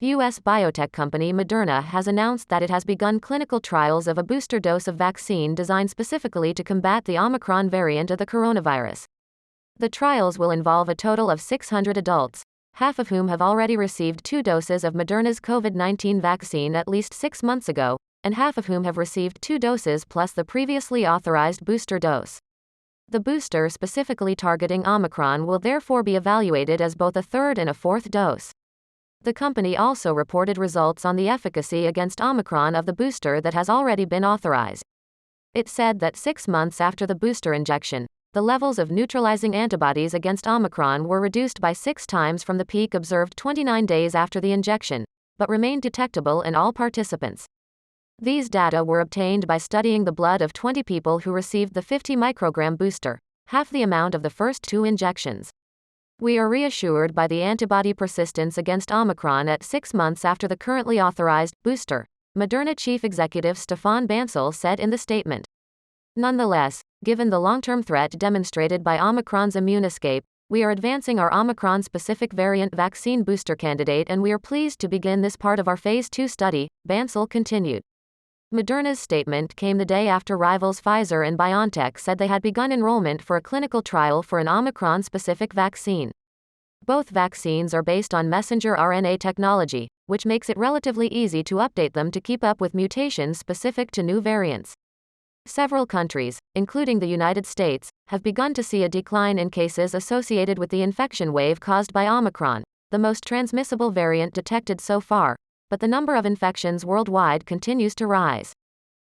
U.S. biotech company Moderna has announced that it has begun clinical trials of a booster dose of vaccine designed specifically to combat the Omicron variant of the coronavirus. The trials will involve a total of 600 adults, half of whom have already received 2 doses of Moderna's COVID-19 vaccine at least 6 months ago, and half of whom have received 2 doses plus the previously authorized booster dose. The booster specifically targeting Omicron will therefore be evaluated as both a third and a fourth dose. The company also reported results on the efficacy against Omicron of the booster that has already been authorized. It said that 6 months after the booster injection, the levels of neutralizing antibodies against Omicron were reduced by 6 times from the peak observed 29 days after the injection, but remained detectable in all participants. These data were obtained by studying the blood of 20 people who received the 50 microgram booster, half the amount of the first 2 injections. We are reassured by the antibody persistence against Omicron at 6 months after the currently authorized booster, Moderna Chief Executive Stéphane Bancel said in the statement. Nonetheless, given the long-term threat demonstrated by Omicron's immune escape, we are advancing our Omicron-specific variant vaccine booster candidate and we are pleased to begin this part of our Phase 2 study, Bancel continued. Moderna's statement came the day after rivals Pfizer and BioNTech said they had begun enrollment for a clinical trial for an Omicron-specific vaccine. Both vaccines are based on messenger RNA technology, which makes it relatively easy to update them to keep up with mutations specific to new variants. Several countries, including the United States, have begun to see a decline in cases associated with the infection wave caused by Omicron, the most transmissible variant detected so far, but the number of infections worldwide continues to rise.